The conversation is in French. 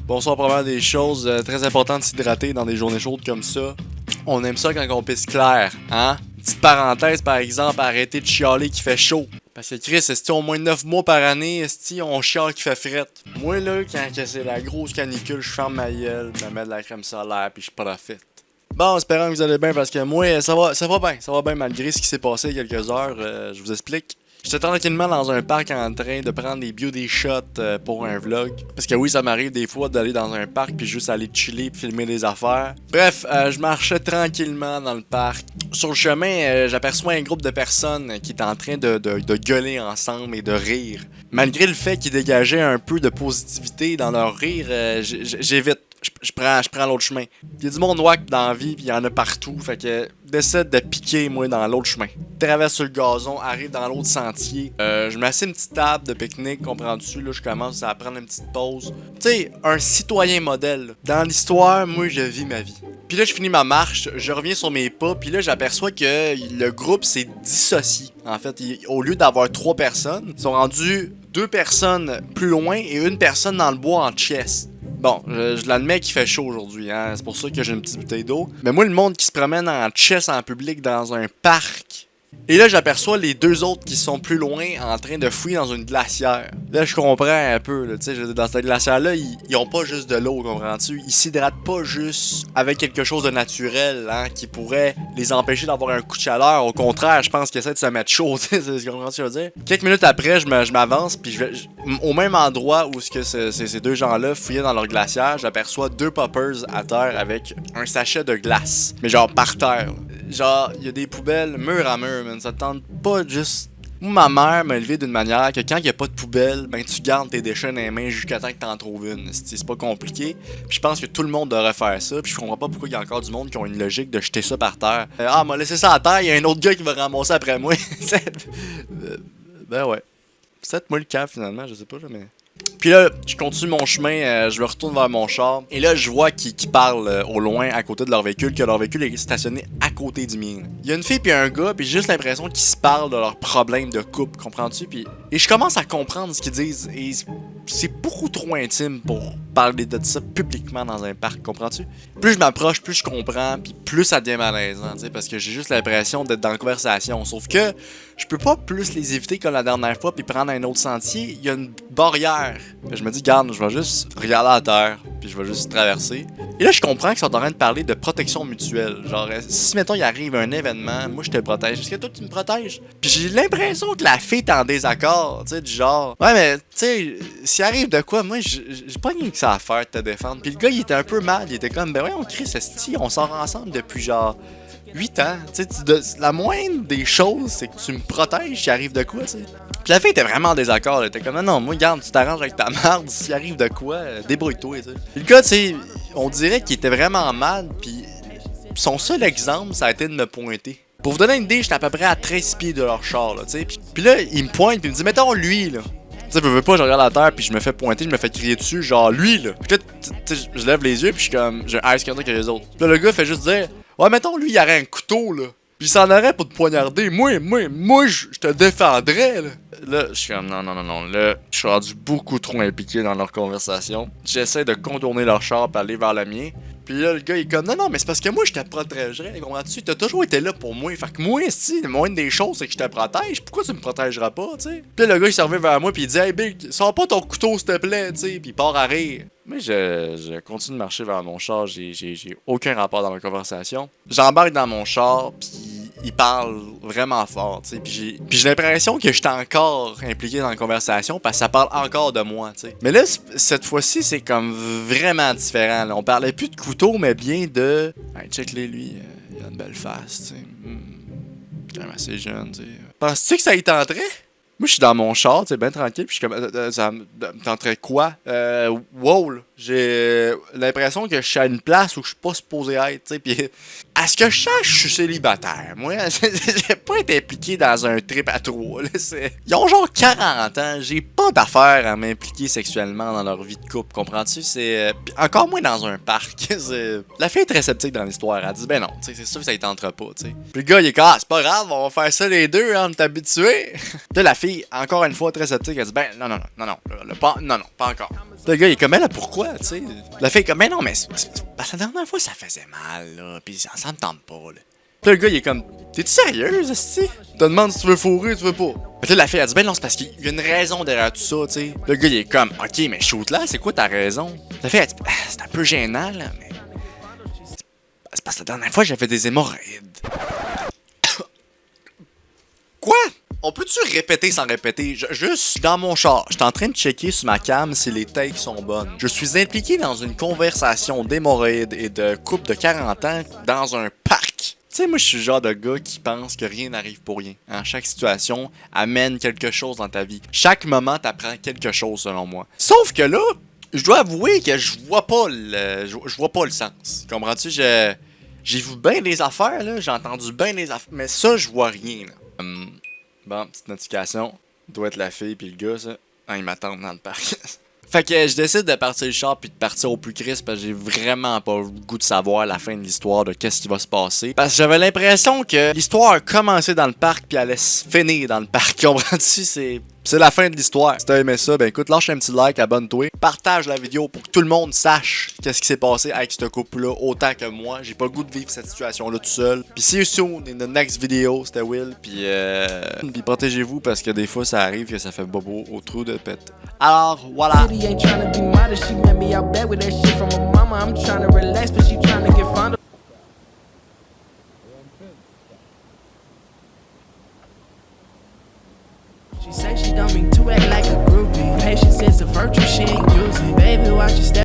Bonsoir, première des choses, très importantes de s'hydrater dans des journées chaudes comme ça. On aime ça quand on pisse clair, hein? Petite parenthèse, par exemple, arrêter de chialer qu'il fait chaud. Parce que Chris, est-ce au moins 9 mois par année, est-ce on chiale qu'il fait frette? Moi là, quand c'est la grosse canicule, je ferme ma gueule, je me mets de la crème solaire puis je profite. Bon, espérant que vous allez bien parce que moi, ça va bien malgré ce qui s'est passé il y a quelques heures, je vous explique. J'étais tranquillement dans un parc en train de prendre des beauty shots pour un vlog. Parce que oui, ça m'arrive des fois d'aller dans un parc puis juste aller chiller puis filmer des affaires. Bref, je marchais tranquillement dans le parc. Sur le chemin, j'aperçois un groupe de personnes qui étaient en train de gueuler ensemble et de rire. Malgré le fait qu'ils dégageaient un peu de positivité dans leur rire, j'évite. Je prends l'autre chemin. Il y a du monde wack dans la vie, pis il y en a partout. Fait que décide de piquer, moi, dans l'autre chemin. Traverse le gazon, arrive dans l'autre sentier. Je m'assieds une petite table de pique-nique, comprends-tu? Là, je commence à prendre une petite pause. Tu sais, un citoyen modèle. Dans l'histoire, moi, je vis ma vie. Puis là, je finis ma marche, je reviens sur mes pas, puis là, j'aperçois que le groupe s'est dissocié. En fait, au lieu d'avoir 3 personnes, ils sont rendus 2 personnes plus loin et une personne dans le bois en chess. Bon, je l'admets qu'il fait chaud aujourd'hui, hein? C'est pour ça que j'ai une petite bouteille d'eau. Mais moi, le monde qui se promène en chess en public dans un parc. Et là, j'aperçois les 2 autres qui sont plus loin en train de fouiller dans une glacière. Là, je comprends un peu, là, tu sais, dans cette glacière-là, ils ont pas juste de l'eau, comprends-tu? Ils s'hydratent pas juste avec quelque chose de naturel, hein, qui pourrait les empêcher d'avoir un coup de chaleur. Au contraire, je pense qu'ils essaient de se mettre chaud, tu sais, c'est ce que je veux dire. Quelques minutes après, je m'avance, puis au même endroit où ces 2 gens-là fouillaient dans leur glacière, j'aperçois 2 poppers à terre avec un sachet de glace. Mais genre par terre, là. Genre, il y a des poubelles mur à mur, man. Ça te tente pas juste. Moi, ma mère m'a élevé d'une manière que quand il n'y a pas de poubelle, ben tu gardes tes déchets dans les mains jusqu'à temps que t'en trouves une. C'est pas compliqué. Puis je pense que tout le monde devrait faire ça. Puis je comprends pas pourquoi il y a encore du monde qui ont une logique de jeter ça par terre. M'a laissé ça à terre, il y a un autre gars qui va ramasser après moi. Ben ouais. C'est moi le cas finalement, je sais pas, mais. Puis là, je continue mon chemin, je me retourne vers mon char. Et là, je vois qu'ils parlent au loin à côté de leur véhicule, que leur véhicule est stationné à côté du mien. Il y a une fille puis un gars, puis j'ai juste l'impression qu'ils se parlent de leurs problèmes de couple, comprends-tu? Et je commence à comprendre ce qu'ils disent. Et c'est beaucoup trop intime pour parler de ça publiquement dans un parc, comprends-tu? Plus je m'approche, plus je comprends, puis plus ça devient malaisant, tu sais, parce que j'ai juste l'impression d'être dans la conversation. Sauf que je peux pas plus les éviter comme la dernière fois, puis prendre un autre sentier. Il y a une barrière. Je me dis, garde, je vais juste regarder à terre, puis je vais juste traverser. Et là, je comprends qu'ils sont en train de parler de protection mutuelle. Genre, si mettons il arrive un événement, moi je te protège. Est-ce que toi tu me protèges? Puis j'ai l'impression que la fille est en désaccord, tu sais, du genre. Ouais, mais tu sais, s'il arrive de quoi, moi j'ai pas rien que ça à faire de te défendre. Puis le gars, il était un peu mal. Il était comme, ben ouais, on crie ceci, on sort ensemble depuis genre 8 ans. Tu sais, la moindre des choses, c'est que tu me protèges s'il arrive de quoi, tu sais. Puis la fille était vraiment en désaccord. Elle était comme, non, moi, regarde, tu t'arranges avec ta merde. S'il arrive de quoi, débrouille-toi, tu sais. Puis le gars, tu sais, on dirait qu'il était vraiment mal. Puis son seul exemple, ça a été de me pointer. Pour vous donner une idée, j'étais à peu près à 13 pieds de leur char, là, tu sais. Puis là, il me pointe, puis il me dit, mettons lui, là. Tu sais, je veux pas, je regarde la terre, puis je me fais pointer, je me fais crier dessus, genre lui, là. Puis là, tu sais, je lève les yeux, puis je suis comme, j'ai un ice contact avec les autres. Puis là, le gars fait juste dire, ouais, mettons lui, il aurait un couteau, là. Puis il s'en aurait pour te poignarder. Moi, je te défendrais, là. Là, je suis comme, non. Là, je suis rendu beaucoup trop impliqué dans leur conversation. J'essaie de contourner leur char pour aller vers le mien. Puis là, le gars, il est comme, non, mais c'est parce que moi, je te protégerais. Comprends-tu? T'as toujours été là pour moi. Fait que moi, si, le moindre des choses, c'est que je te protège. Pourquoi tu me protégeras pas, tu sais? Puis là, le gars, il s'en revient vers moi, puis il dit, hey, Big, sors pas ton couteau, s'il te plaît, tu sais. Puis il part à rire. Mais je continue de marcher vers mon char. J'ai aucun rapport dans la conversation. J'embarque dans mon char, puis il parle vraiment fort, tu sais. Puis j'ai l'impression que j'étais encore impliqué dans la conversation parce que ça parle encore de moi, tu sais. Mais là, cette fois-ci, c'est comme vraiment différent. Là. On parlait plus de couteau, mais bien de... Hey, check-les, lui, il a une belle face, tu sais. Quand même assez jeune, tu sais. Penses-tu que ça y tenterait? Moi, je suis dans mon char, tu sais, bien tranquille, puis je suis comme, ça me tenterait quoi? Wow, là. J'ai l'impression que je suis à une place où je suis pas supposé être, tu sais, puis à ce que je sache, je suis célibataire. Moi, j'ai pas été impliqué dans un trip à 3, là, Ils ont genre 40 ans, j'ai pas d'affaires à m'impliquer sexuellement dans leur vie de couple, comprends-tu? C'est encore moins dans un parc. La fille est très sceptique dans l'histoire, elle dit, ben non, tu sais, c'est sûr que ça y tentera pas, tu sais. Puis le gars, il est comme, ah, c'est pas grave, on va faire ça les deux, hein, on est habitués. Là, la fille fille, encore une fois, très sceptique, elle dit, ben, non, pas encore. Le gars, il est comme, mais là, pourquoi, tu sais? La fille est comme, mais non, mais la dernière fois, ça faisait mal, là, pis ça me tente pas, là. Puis le gars, il est comme, t'es-tu sérieuse, esti? Tu te demandes si tu veux fourrer, tu veux pas. Puis là, la fille, elle dit, ben non, c'est parce qu'il y a une raison derrière tout ça, tu sais. Le gars, il est comme, ok, mais shoot là, c'est quoi ta raison? La fille, elle dit, c'est un peu gênant, là, mais. C'est parce que la dernière fois, j'avais des hémorroïdes. Quoi? On peut-tu répéter sans répéter? Juste dans mon char, je suis en train de checker sur ma cam si les takes sont bonnes. Je suis impliqué dans une conversation d'hémorroïdes et de couple de 40 ans dans un parc. Tu sais, moi, je suis le genre de gars qui pense que rien n'arrive pour rien. Hein? Chaque situation amène quelque chose dans ta vie. Chaque moment t'apprend quelque chose, selon moi. Sauf que là, je dois avouer que je vois pas le sens. Comprends-tu? J'ai vu bien des affaires, là. J'ai entendu bien des affaires. Mais ça, je vois rien, là. Bon, petite notification. Doit être la fille puis le gars, ça. Ah, ils m'attendent dans le parc. Fait que je décide de partir le char puis de partir au plus crisp parce que j'ai vraiment pas le goût de savoir la fin de l'histoire de qu'est-ce qui va se passer. Parce que j'avais l'impression que l'histoire a commencé dans le parc puis allait se finir dans le parc. Comprends-tu? C'est la fin de l'histoire. Si t'as aimé ça, ben écoute, lâche un petit like, abonne-toi. Partage la vidéo pour que tout le monde sache qu'est-ce qui s'est passé avec ce couple-là autant que moi. J'ai pas le goût de vivre cette situation-là tout seul. Puis see you soon in the next video. C'était Will. Puis protégez-vous parce que des fois ça arrive que ça fait bobo au trou de pète. Alors voilà. She say she don't mean to act like a groupie. Patience is a virtue, she ain't using. Baby, watch your step.